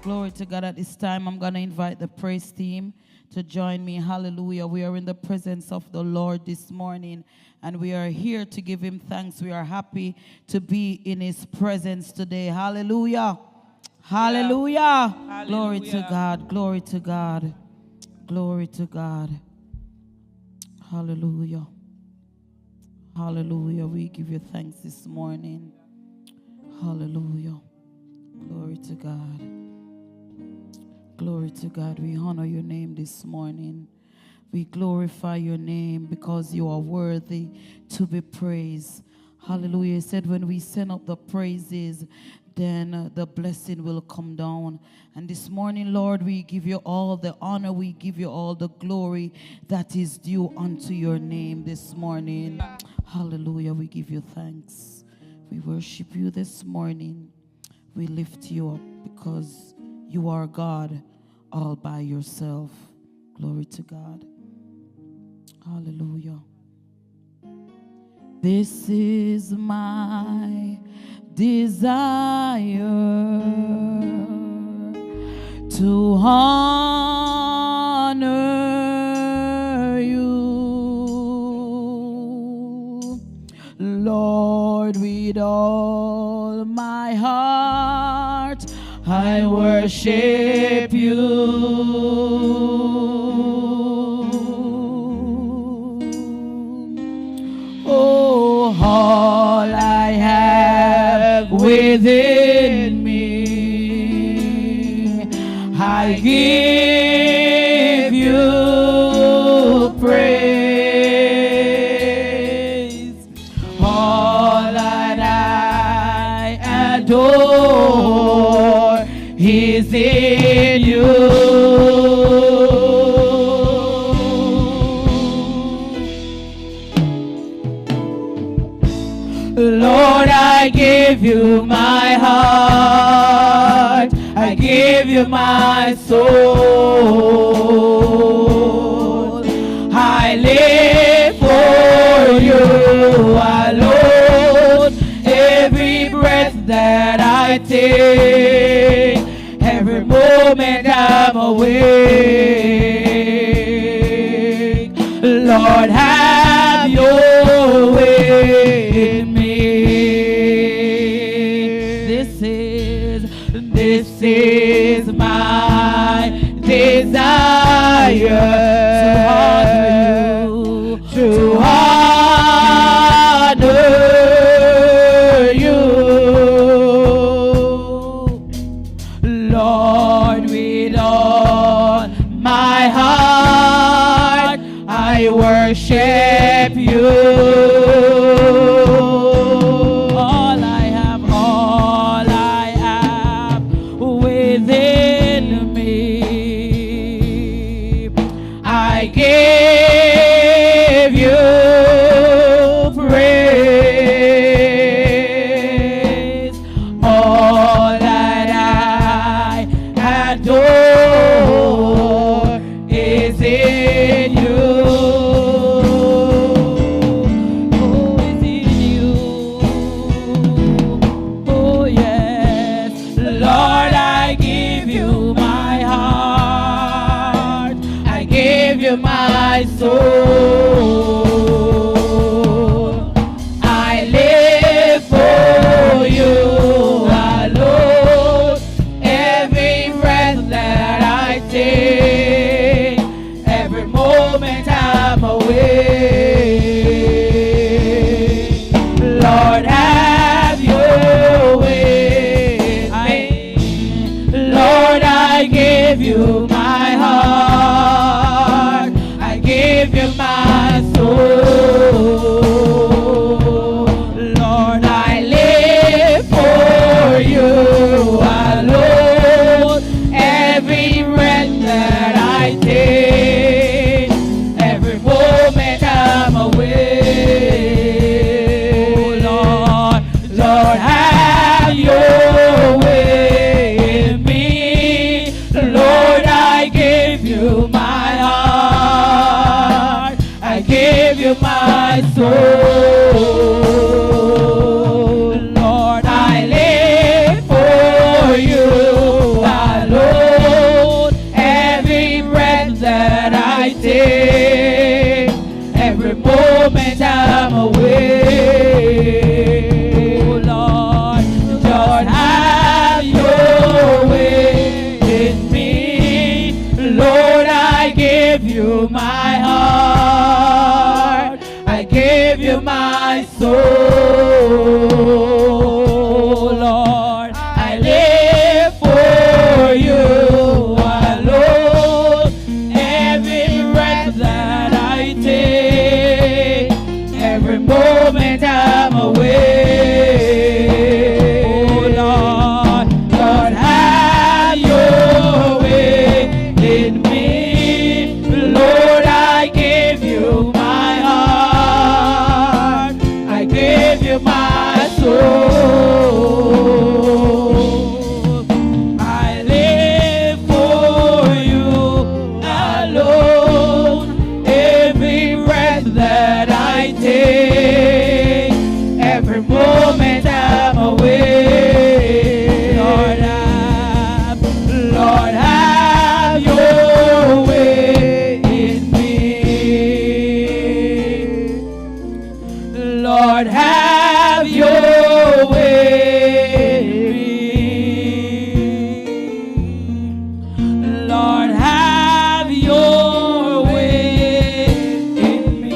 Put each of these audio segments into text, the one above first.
Glory to God. At this time, I'm going to invite the praise team to join me. Hallelujah. We are in the presence of the Lord this morning, and we are here to give him thanks. We are happy to be in his presence today. Hallelujah. Hallelujah. Hallelujah. Glory to God. Glory to God. Glory to God. Hallelujah. Hallelujah. We give you thanks this morning. Hallelujah. Glory to God. Glory to God. We honor your name this morning. We glorify your name because you are worthy to be praised. Hallelujah. He said when we send up the praises, then the blessing will come down. And this morning, Lord, we give you all the honor. We give you all the glory that is due unto your name this morning. Hallelujah. We give you thanks. We worship you this morning. We lift you up because you are God all by yourself. Glory to God. Hallelujah. This is my desire to honor you, Lord, with all my heart I worship you. Oh, all I have within me, I give you praise. All that I adore is in you. Lord, I give you my heart, I give you my soul. I live for you alone. Every breath that I take, every moment I'm awake, Lord, have your way in me. This is my desire to honor you, Lord, with all my heart I worship you. Give you praise. All that I adore is in you. Oh, is in you. Oh, yes. Lord, I give you my heart. I give you my soul. I live for you alone. Every breath that I take, every moment I'm awake, Lord, have your way in me. Lord, I give you my heart, I give you my soul. Lord, I live for you alone. Every breath that I take, every moment I'm awake. Lord, Lord, have your way in me. Lord, I soul. I live for you alone. Every breath that I take, every moment I'm awake. Lord, have your way in me. Lord, have your way in me. Lord, have your way in me.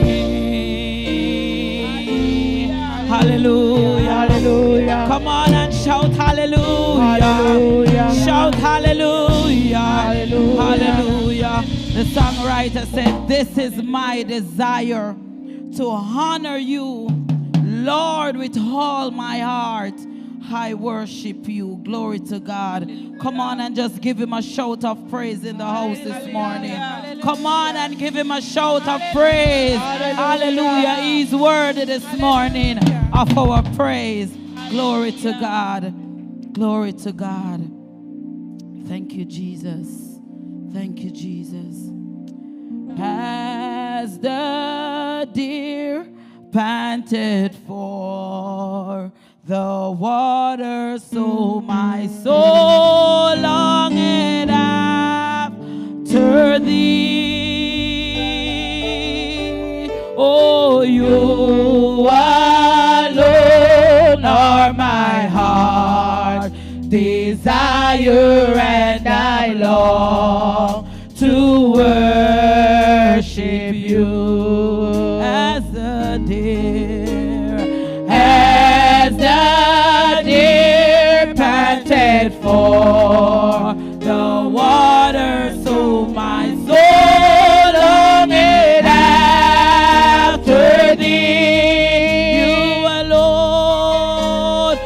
Hallelujah, hallelujah. Come on and shout hallelujah. Hallelujah. Shout hallelujah. Hallelujah. Hallelujah. The songwriter said, this is my desire, to honor you, Lord, with all my heart. I worship you. Glory to God. Come on and just give him a shout of praise in the house this morning. Come on and give him a shout of praise. Hallelujah. He's worthy this morning of our praise. Glory to God. Glory to God. Thank you, Jesus. Thank you, Jesus. As the deer panted for the water, so my soul longed after thee. Oh, you alone are my heart desire, and I long to worship you as the deer panted for the water, so my soul longed after thee. You alone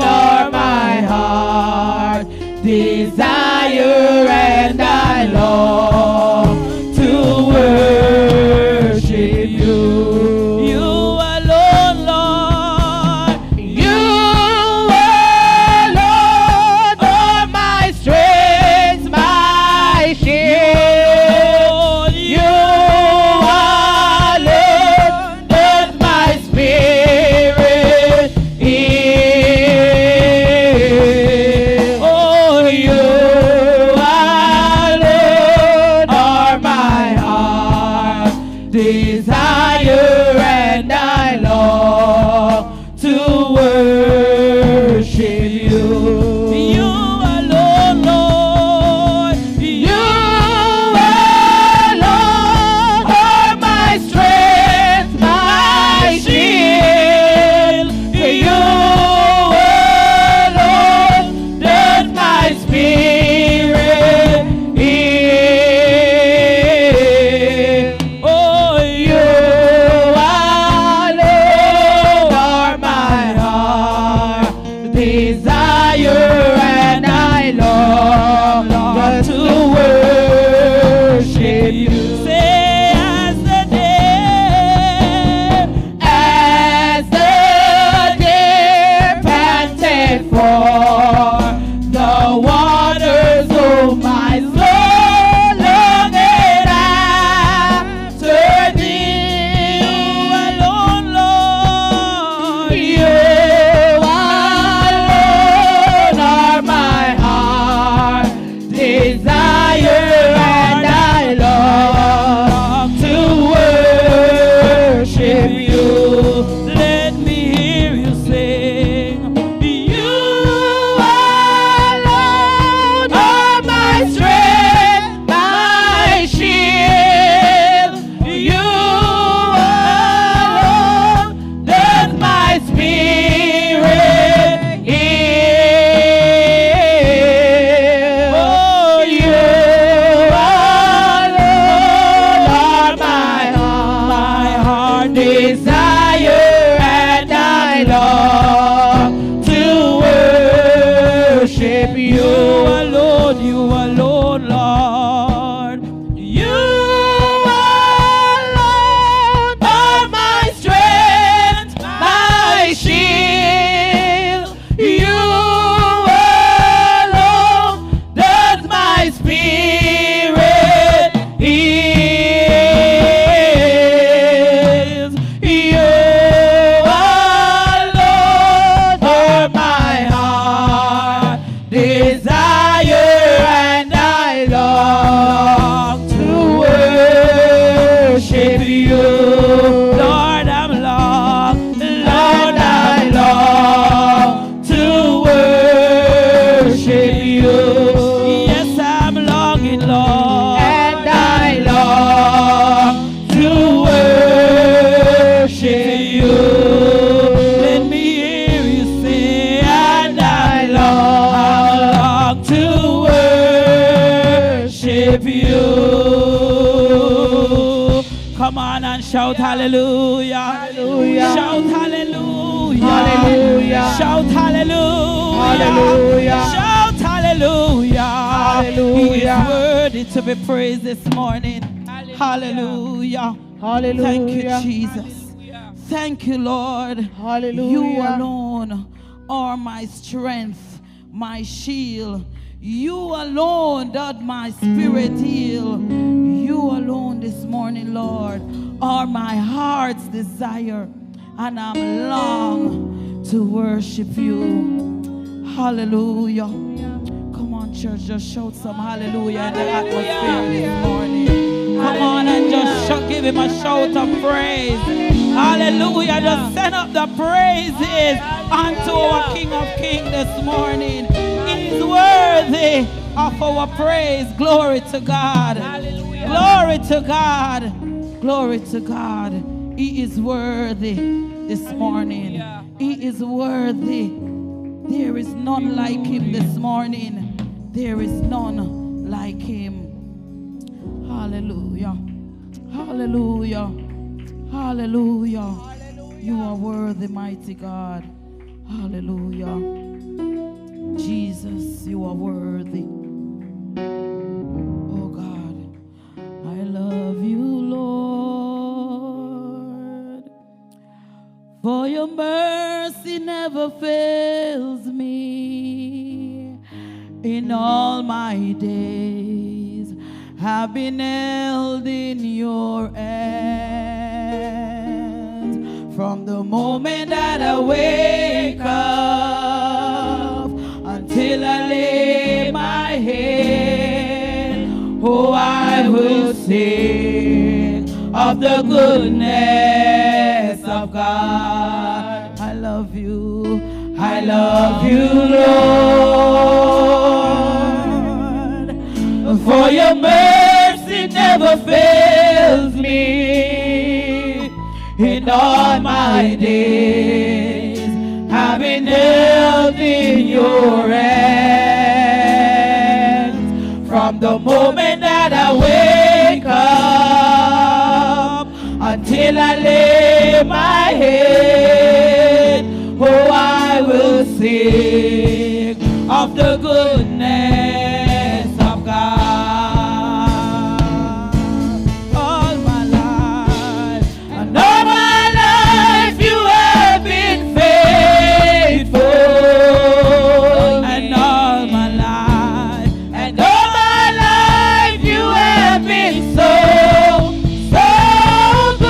are my heart desire, and I long to worship you. You alone, Lord. You alone are my strength, my shield. You alone does my spirit heal. Oh, you alone are my heart desire, and I long to worship you. You alone, Lord. You alone are my strength, my shield. You alone does my spirit heal. Oh, you alone are my heart desire, and I long to worship you. Say, as the deer panted for the waters, oh my soul longed after thee. You alone, Lord. You alone are my heart desire, and I long to worship you. Let me hear you sing. You alone are my strength, my shield. You alone does my spirit heal. Oh, you alone are my heart desire, and I long to worship you alone, Lord. You alone are my Shout hallelujah. Hallelujah. Shout hallelujah. Hallelujah. Shout hallelujah. Hallelujah. Shout hallelujah. Hallelujah. He is worthy to be praised this morning. Hallelujah. Hallelujah. Thank you, Jesus. Thank you, Lord. Hallelujah. You alone are my strength, my shield. You alone doth my spirit heal. You alone this morning, Lord, are my heart's desire, and I'm long to worship you. Hallelujah. Come on, church, just shout some hallelujah in the atmosphere this morning. Come on and just give him a shout of praise. Hallelujah. Just send up the praises unto our King of Kings this morning. He is worthy of our praise. Glory to God. Glory to God. Glory to God. He is worthy this morning. He is worthy. There is none like him this morning. There is none like him. Hallelujah. Hallelujah. Hallelujah. You are worthy, mighty God. Hallelujah. Jesus, you are worthy. Oh God, I love you, Lord. For your mercy never fails me. In all my days have been held in your hands. From the moment that I wake up until I lay my head, oh, I will sing of the goodness of God. I love you. I love you, Lord, for your mercy never fails me. In all my days I've been held in your hands. From the moment that I wake up until I lay my head, oh, I will sing of the goodness of God. All my life, and all my life you have been faithful. And all my life, and all my life you have been so good.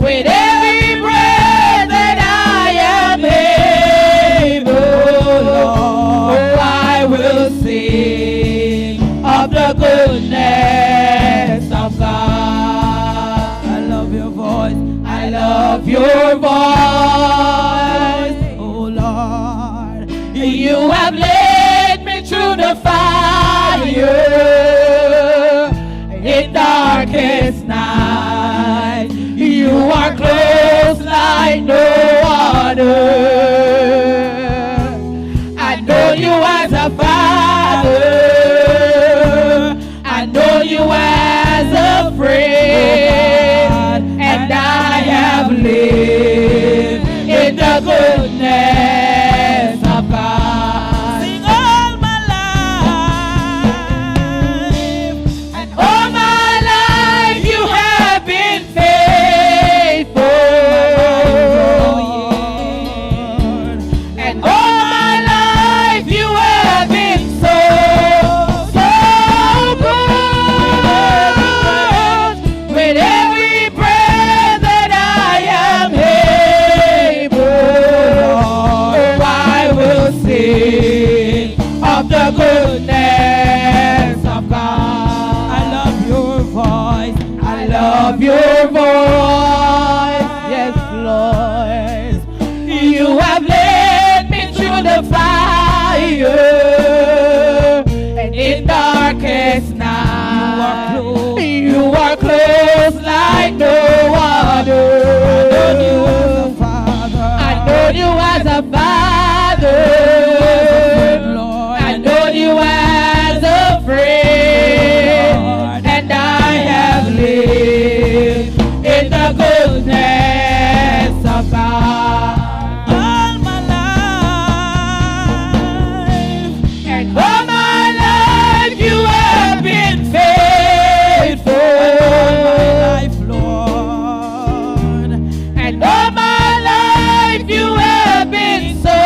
With every breath that I am able, Lord, I will sing of the goodness of God. I love your voice. I love your voice, oh Lord. You have led me through the fire in darkest night. You are close like no other. I know you as a father. I know you as a friend. And I have lived in the goodness of God. Sing all my life, and all my life you have been faithful. And all my life you have been so good. With every breath that I am able, oh, I will sing of the goodness of God. I love your voice. I love your voice. Yes, Lord. You have led me through the fire, and in darkest night, you are close like no other. I know you as a father. I know you as a friend. And I have lived in the goodness of God. All my life, And all my life you have been faithful. all my life, Lord. And all my life you have been so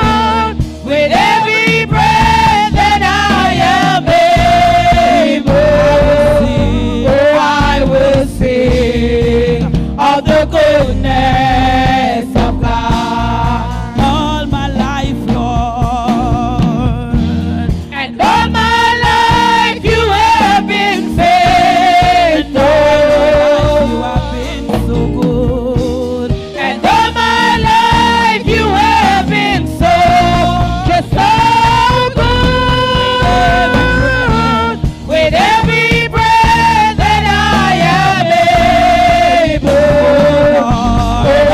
good. With every breath that I am able, I will sing of the goodness of God. All my life, Lord. And all my life you have been faithful. You have been so good. And all my life you have been so, just so good. With every breath that I am able,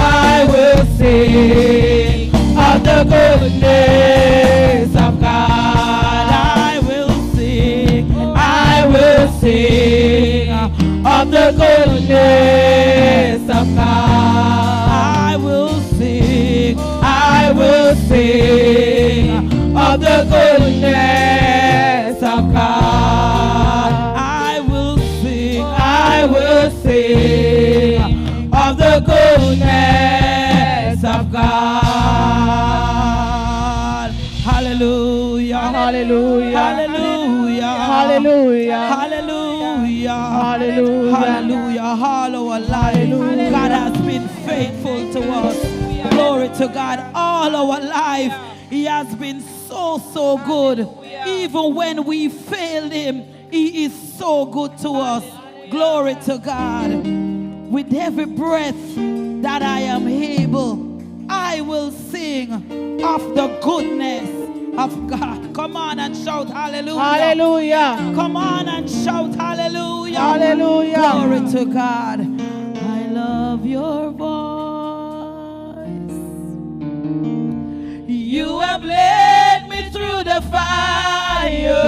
I will sing of the goodness of God. I will sing. I will sing of the goodness of God. I will sing. I will sing of the goodness of God. I will sing. I will sing of the goodness of God. Hallelujah. Hallelujah. Hallelujah. Hallelujah. Hallelujah. Hallelujah. Hallelujah. All our life, God has been faithful to us. Glory to God. All our life, He has been so good. Even when we failed Him, He is so good to us. Glory to God. With every breath that I am able, I will sing of the goodness of God. Come on and shout hallelujah. Hallelujah. Come on and shout hallelujah. Hallelujah. Glory to God. I love your voice. You have led me through the fire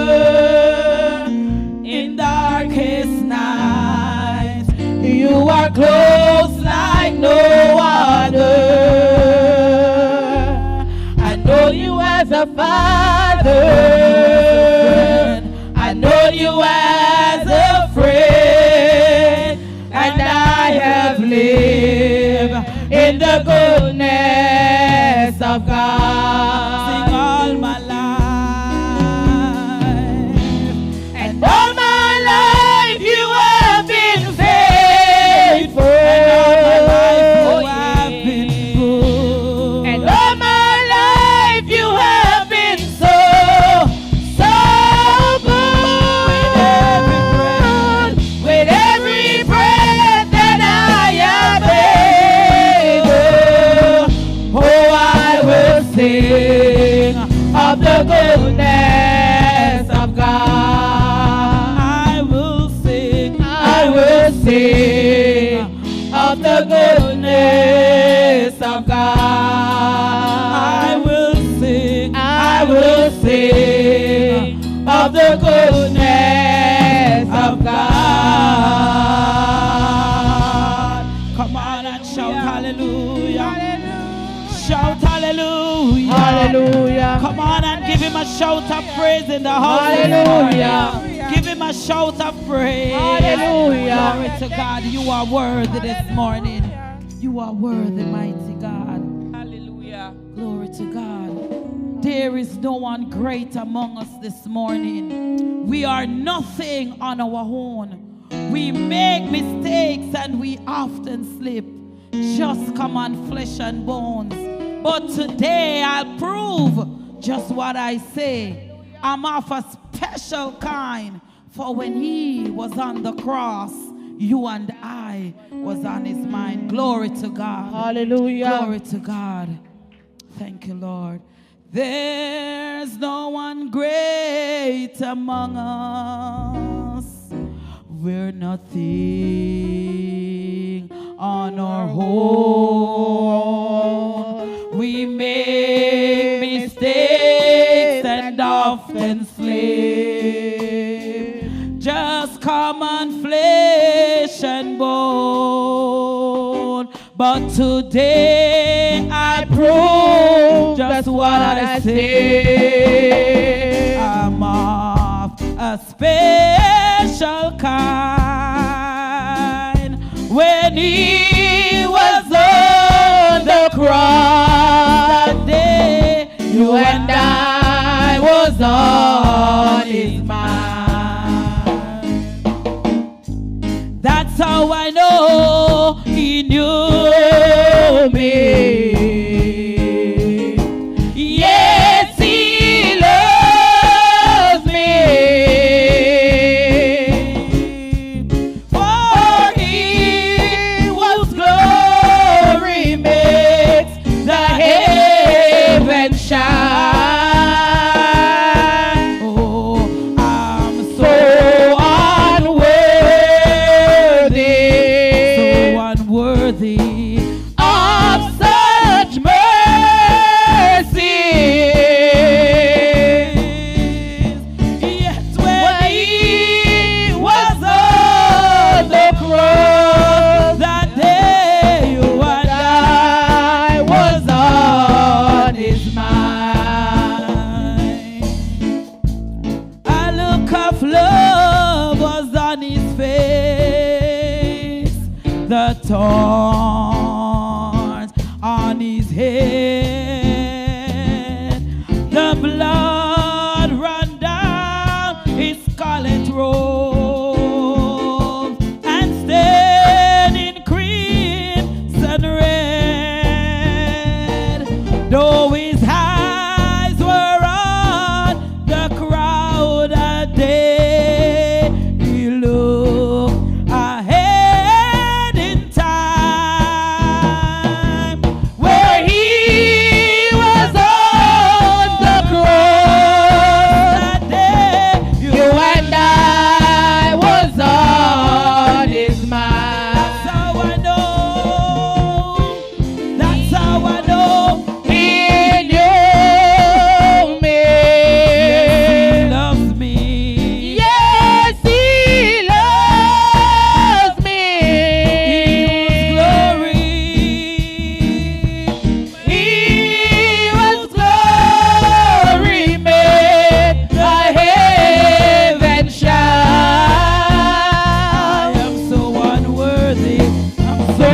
in darkest nights. You are close like no other. I know you as a father. I know you as a friend. And I have lived in the goodness of God. Sing all my life. And all my life you have been faithful. You have been good. And all my life you have been so, so good. With every breath that I am able, oh, I will sing of the goodness of God. I will sing. I will sing of the goodness of God. I will sing. I will sing of the goodness of God. Come on and shout hallelujah. Shout hallelujah. Hallelujah. Come on and give Him a shout of praise in the house. Hallelujah. Give Him a shout of praise. Hallelujah. Glory to God. You are worthy this morning. You are worthy, mighty God. Hallelujah. Glory to God. There is no one great among us this morning. We are nothing on our own. We make mistakes and we often slip. Just come on flesh and bones. But today I'll prove just what I say. I'm of a special kind. For when He was on the cross, you and I was on His mind. Glory to God. Hallelujah. Glory to God. Thank you, Lord. There's no one great among us. We're nothing on our own. We make mistakes and often slip. Just just common flesh and bone. But today I prove just what I say. I'm of a special kind. When he was on the cross, that day you and I was on his mind. That's how I know he knew me. Yes, he loves me. For he whose glory makes the heaven shine. Oh, I'm so unworthy of such mercy. Yet when he was on the cross, that day you and I was on his mind. A look of love was on his face, the thorns on his head, the blood ran down his scarlet robe, and stained in crimson red. Though his eyes were on the crowd that day, he looked ahead in time, where he was on the cross. That day you and I was on his mind. That's how I know. That's how I know he knew me. Yes, he loves me. Yes, he loves me. He was glory made the heaven shine. I am so unworthy. I'm so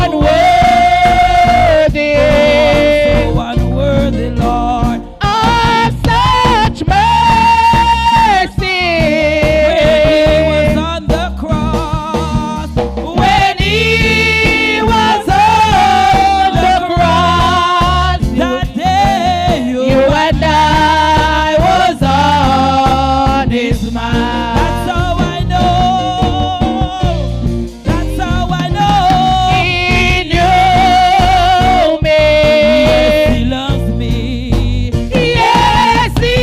unworthy. I'm so unworthy, Lord, of such mercy. When he was on the cross, when he was on the cross, that day you and I was on his mind. That's how I know. That's how I know he knew me. Yes, he loves me. Yes, he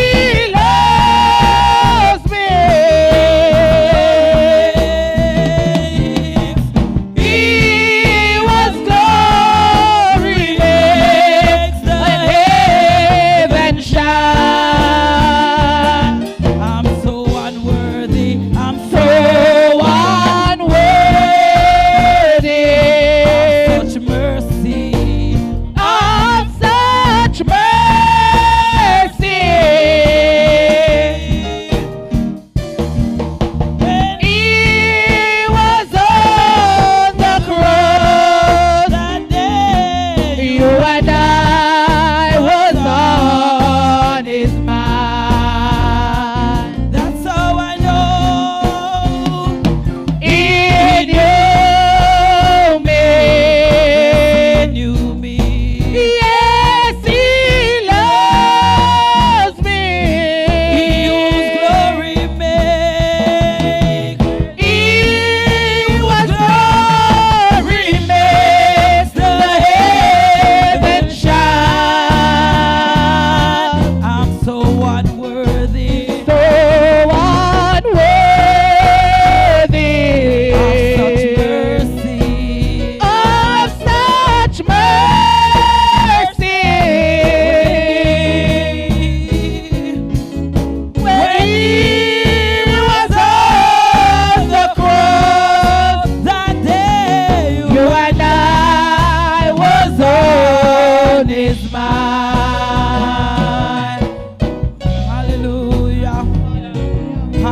loves me. He was glory makes the heaven shine. I'm so unworthy.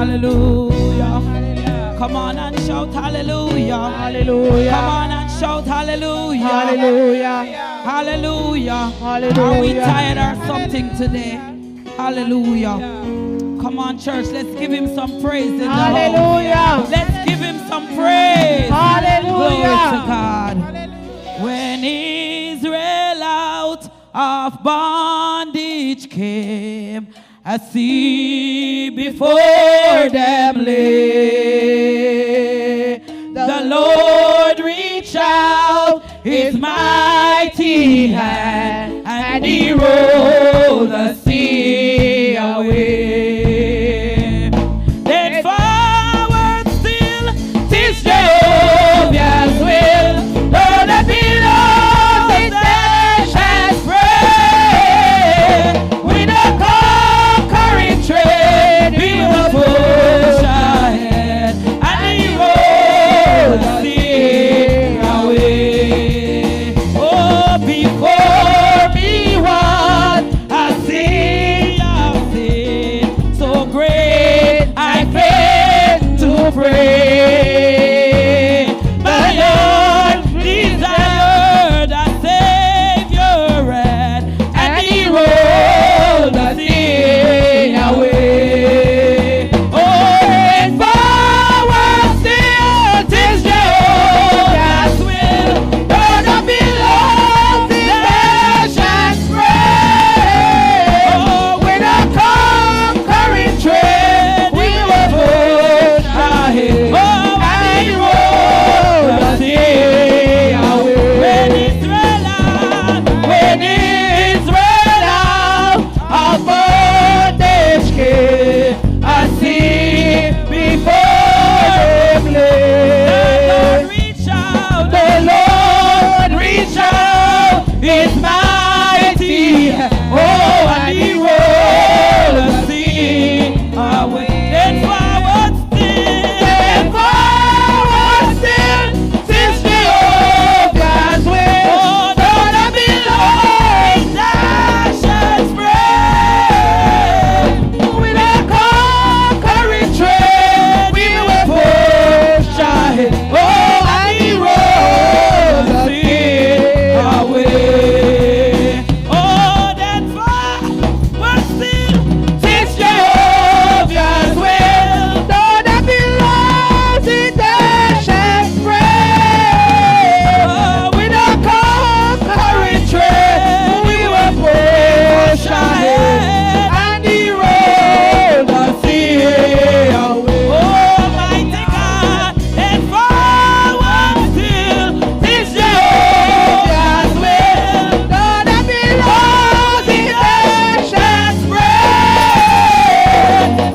Hallelujah. Come on and shout hallelujah. Hallelujah. Come on and shout hallelujah. Hallelujah. Hallelujah. Hallelujah. Are we tired or something today? Hallelujah. Come on, church. Let's give him some praise in the house. Hallelujah. Let's give him some praise. Hallelujah. Glory to God. When Israel out of bondage came, a sea before them lay. The Lord reached out his mighty hand, and he rolled the sea away. Then forward still, 'tis Jehovah's will. Though the billows in nations pray, with a conquering tread we will push ahead, and he rolled the sea away. Oh, before me was a sea of sin, so great I fail to pray. My Lord desired a Savior, and he rolled the sea away. Oh, and forward still, 'tis Jehovah's will. Though the billows in nations pray, oh, with a conquering tread we will push ahead. Oh, and he rolled the sea away. When Israel out of bondage came, a sea before them lay. The Lord reached out his mighty hand, oh, and he rolled the sea away. Then forward still, 'tis Jehovah's will. Oh, though the billows nations break, with a conquering tread we will push ahead. Oh, and he rolled the sea away. Oh, then forward still, 'tis Jehovah's will. Though the billows in nations break, oh, with a conquering tread we will push ahead, and he rolled the sea away. Almighty God, and forward still, 'tis Jehovah's will. Though the billows in nations break,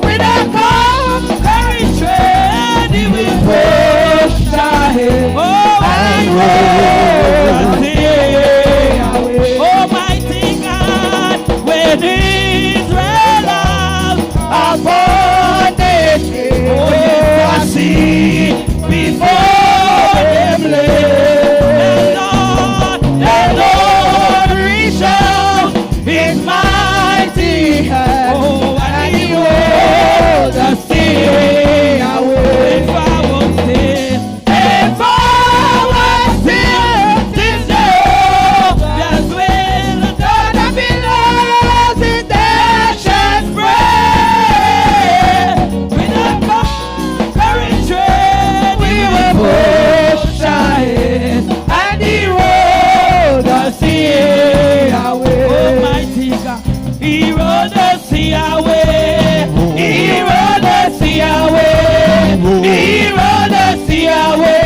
with a conquering tread he will push ahead, oh, and roll the sea away. Almighty God, when Israel out of bondage came, oh, yes, I see before them lay. The Lord reached out his mighty hand, oh, and he rolled the sea away. And forward still, 'tis Jehovah's will. Though the billows in nations break, with a conquering tread we will push ahead, and he rolled the sea away. Almighty God, he rolled the sea away. He rolled the sea away. He rolled the sea away.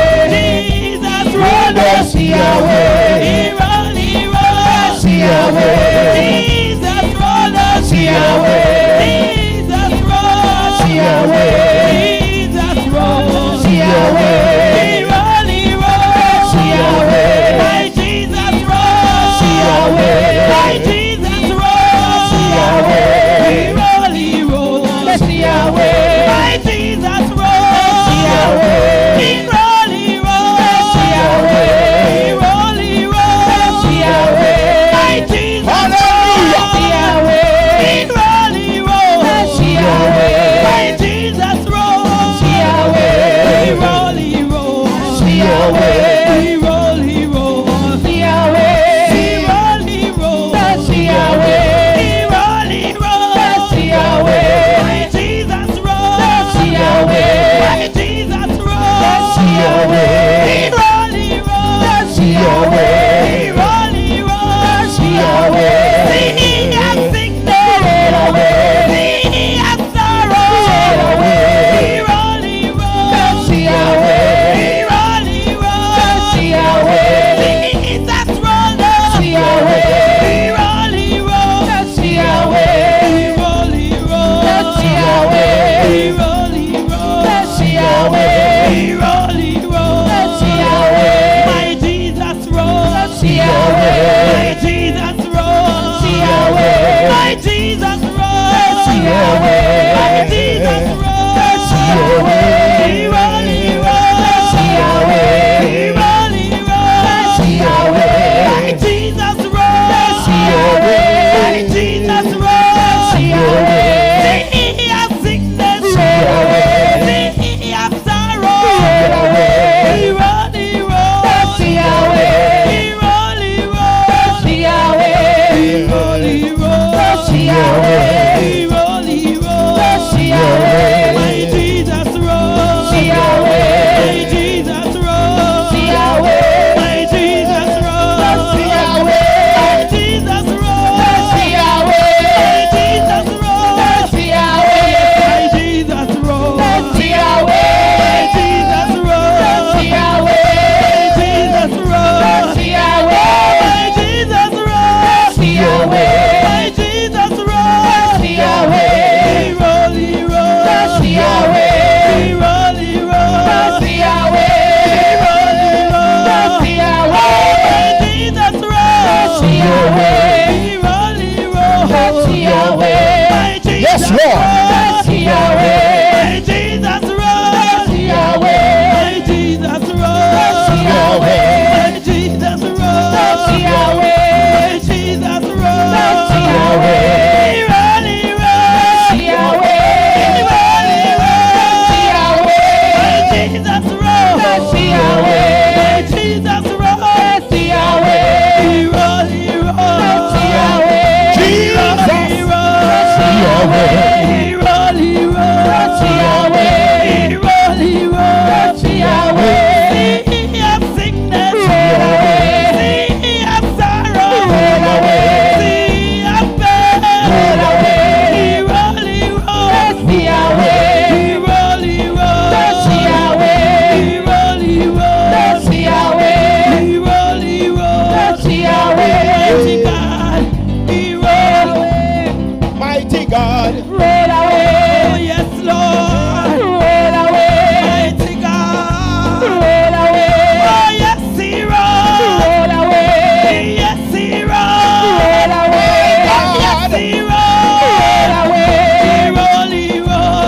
Jesus rolled the sea away. He rolled the sea away. Jesus rolled the sea away. Jesus rolled the sea away. Jesus rolled the sea away. He rolled the sea away. My Jesus rolled the sea away. My Jesus rolled the sea away. He rolled the sea away. My Jesus rolled the sea away. He rolled the sea away. He rolled Yahweh. He roll, he roll. Yahweh. He roll, he roll. That's Yahweh. He roll, he roll. That's Yahweh. My Jesus roll. That's Yahweh. My Jesus roll. That's Yahweh. He roll, he roll. That's Yahweh. He roll, he roll. That's Yahweh. Singing and sickness. Singing and sorrow. He roll, he roll. That's Yahweh. He roll, he roll. That's Yahweh. Singing that's roll. That's Yahweh. He roll, he roll. That's Yahweh. He roll, he roll. That's Yahweh. He roll, he roll. That's Yahweh. He roll, he roll. That's Yahweh. My Jesus roll. That's Yahweh. My Jesus roll. That's Yahweh. My Jesus roll. That's Yahweh. My Jesus roll. That's Yahweh. He roll, he roll. That's Yahweh. He roll, he roll. That's Yahweh. My Jesus roll. That's Yahweh. My Jesus roll. That's Yahweh. Sing of sickness. Yahweh. Sing of sorrow. Yahweh. He roll, he roll. That's Yahweh. He roll, he roll. That's Yahweh. He roll, he roll. That's Yahweh. He roll, he roll. That's Yahweh. My Jesus roll. Yahweh. My Jesus roll. Yahweh. My Jesus roll. That's Yahweh. My Jesus roll. That's Yahweh. My Jesus roll. That's Yahweh. My Jesus roll. That's Yahweh. My Jesus roll. That's Yahweh. My Jesus roll. That's Yahweh. My Jesus roll. That's Yahweh. My Jesus roll. That's Yahweh. He roll, he roll. That's Yahweh. He roll, he roll. That's Yahweh. He roll, he roll. That's Yahweh. My Jesus roll. That's Yahweh. He roll, he roll. That's Yahweh. My Jesus Yes, Lord. roll. That's Yahweh. My Jesus roll. That's Yahweh. My Jesus roll. That's Yahweh. My Jesus roll. That's Yahweh. My Jesus roll. That's Yahweh. He roll, he roll. That's Yahweh. He roll, he roll. That's Yahweh. My Jesus roll. That's Yahweh. My Jesus roll. That's Yahweh. He roll, he roll. That's Yahweh. He roll, he roll. That's Yahweh. He roll, he roll. That's Yahweh. He roll, he roll. That's Yahweh. Sing of sickness. Yahweh. Sing of sorrow. Yahweh. Sing of pain. Yahweh. He roll, he roll. That's Yahweh. He roll, he roll. That's Yahweh. He roll, he roll. That's Yahweh. He roll, he roll. That's Yahweh. Mighty God. He roll. Mighty God. Roll away. Oh yes, Lord. Roll away. Mighty God. Roll away. Oh yes, he roll. Roll away. Yes, he roll. Roll away. Yes, he roll. Roll away. He roll, he roll.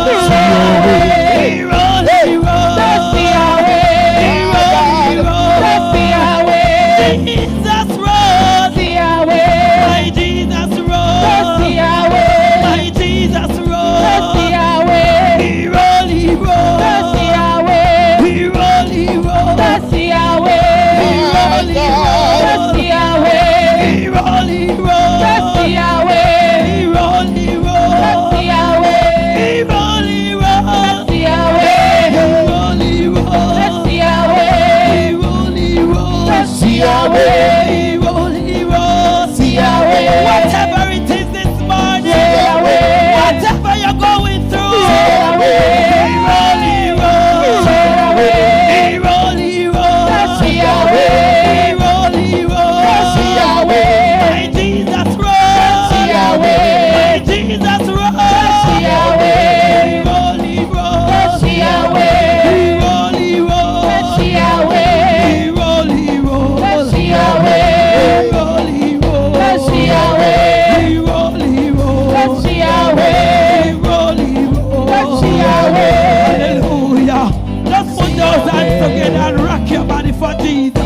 He roll, he roll. That's Yahweh. He roll, he roll. That's Yahweh. Jesus roll. Yahweh. My Jesus roll. That's Yahweh. My Jesus roll. That's Yahweh. He roll, he roll. That's Yahweh. He roll, he roll. That's Yahweh. He roll, he roll. That's Yahweh. He roll, he roll. That's Yahweh. He roll, he roll. That's Yahweh. He roll, he roll. That's Yahweh. He roll, he roll. That's Yahweh. He roll, he roll. That's Yahweh. He roll, he roll. Yahweh. Whatever it is this morning. Yahweh. Whatever you're going through. Yahweh. He roll, he roll. Yahweh. He roll, he roll. That's Yahweh. He roll, he roll. That's Yahweh. My Jesus roll. That's Yahweh. My Jesus roll. That's Yahweh. He roll, he roll. That's Yahweh. He roll, he roll. That's Yahweh. He roll, he roll. That's Yahweh. He roll, he roll. That's Yahweh. He roll, he roll. That's Yahweh. He roll, he roll. That's Yahweh. Hallelujah. Just put those hands together and rock your body for Jesus.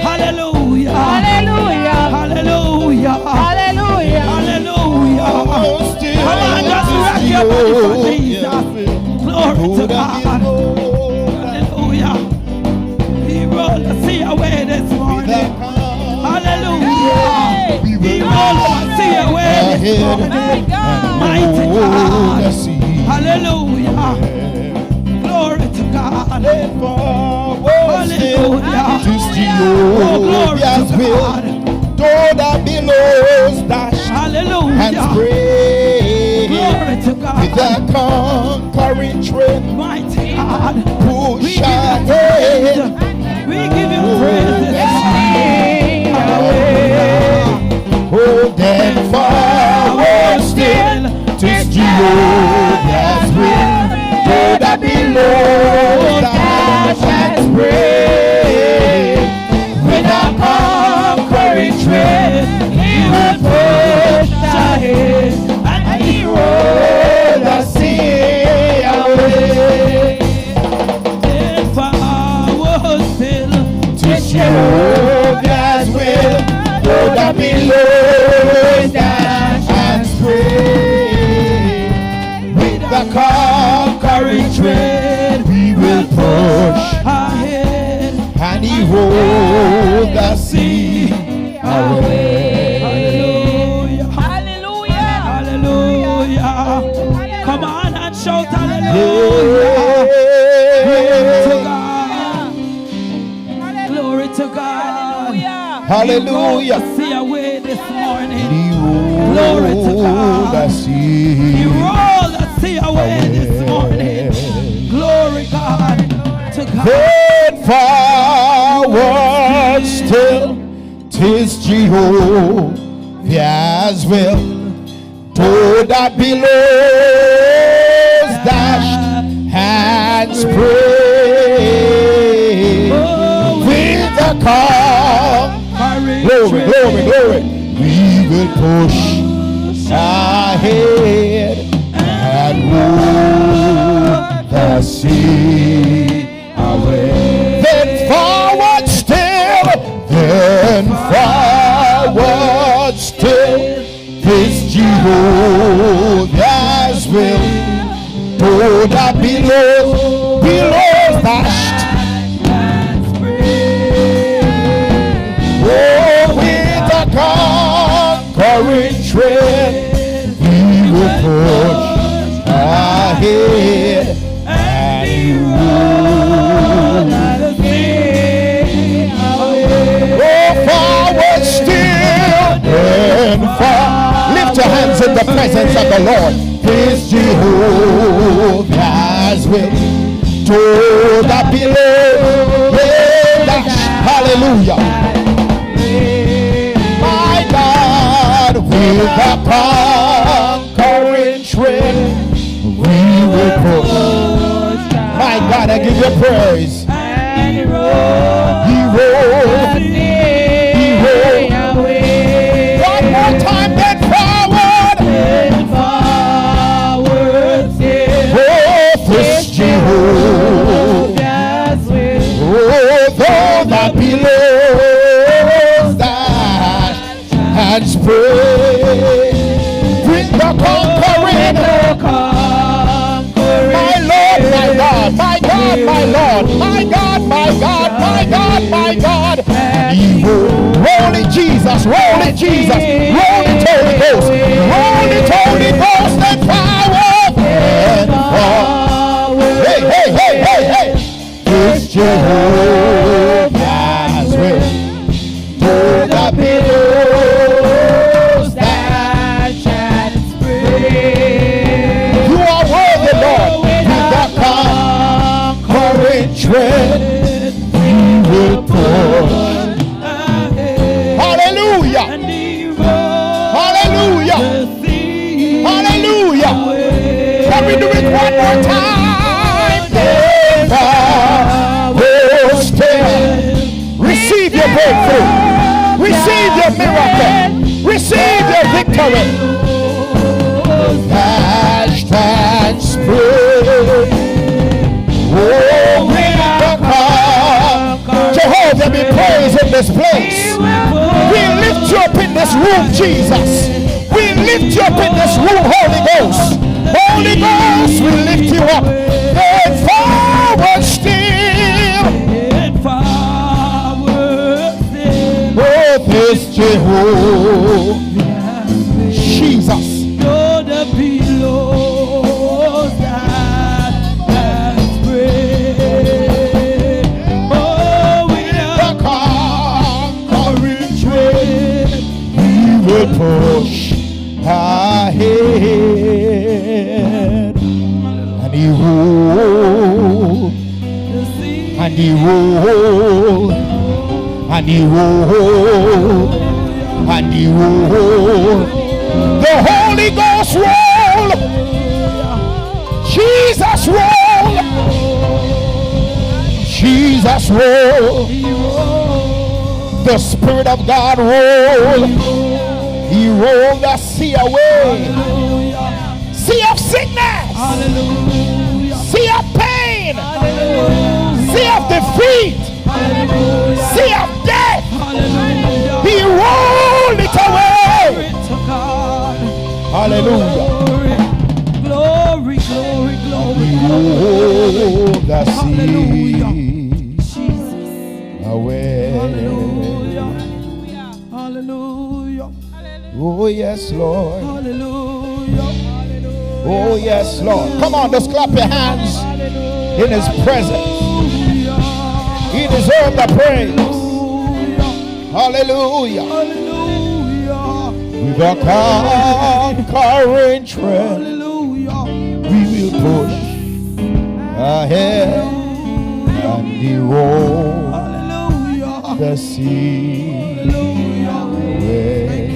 Hallelujah. Hallelujah. Hallelujah. Hallelujah. Hallelujah. Come on, just rock your body for Jesus. Glory to God. Hallelujah. He ahead Mighty God. the sea. Hallelujah. Glory to God. Hallelujah. Tis Jehovah's will. Though the billows dash and spray. Glory to God. With a conquering tread. Mighty God. Push ahead. We give you praise. Oh, then forward still, 'tis Jehovah's will. Though the billows dash and spray, with a conquering tread, he will push ahead, and he rolled the sea away. Then forward still, 'tis Jehovah's will. Though the billows dash and spray, with the conquering tread, we will push ahead, and he rolled the sea away. hallelujah, hallelujah, hallelujah. Come on and shout hallelujah. Glory to God. Hallelujah. See away this morning. He Glory to rolled the God. sea. He rolled the sea away this morning. Glory God to God. Then forward still, 'tis Jehovah's will. Though the billows dash and spray, with the calm, glory, glory, glory, we will push ahead and roll the sea away. Then forward still, then forward still, 'tis Jehovah's will. Though the billows dashed, oh, with a conquering tread, we will push ahead and rule. Oh, forward still and far. Lift your hands in the presence of the Lord. 'Tis Jehovah's will. To the billows dash. Hallelujah. My God, with a conquering tread, we will push. My God, I give you praise. He rolled. One more time, then forward. Oh, this Jehovah's will. Oh, though the billows dash and spray, with the conquering, my Lord, my God, my God, my Lord, my God, my God, my God, my God. Roll it, Jesus, roll it, Jesus, roll it, Holy Ghost, roll it, Holy Ghost, and power, and power. Hey, hey, hey, hey, hey. It's Jehovah's will. To the billows dash and spray. You are worthy, Lord. With the conquering tread, we will push. Hallelujah. Hallelujah. Hallelujah. Can we do it one more time? Receive your breakthrough. Receive your miracle. Receive your victory. Dash and spread. Oh, Jehovah be praised in this place. We lift you up in this room, Jesus. We lift you up in this room, Holy Ghost. Holy Ghost, we lift you up. And forward still. Oh, this Jehovah. Jesus. and he rolled, and he rolled, and he rolled. The Holy Ghost rolled. Jesus rolled. Jesus rolled. The Spirit of God rolled. He rolled the sea away. Sea of sickness. Sea of pain. Sea of defeat. Sea of death. He rolled it away. Hallelujah. Glory, glory, glory. He rolled the sea away. Hallelujah. Hallelujah. Oh yes, Lord. Hallelujah. Oh yes, Lord. Come on, just clap your hands in his presence. He deserves the praise. Hallelujah. Hallelujah. With a conquering tread, we will push ahead and the road, the sea away.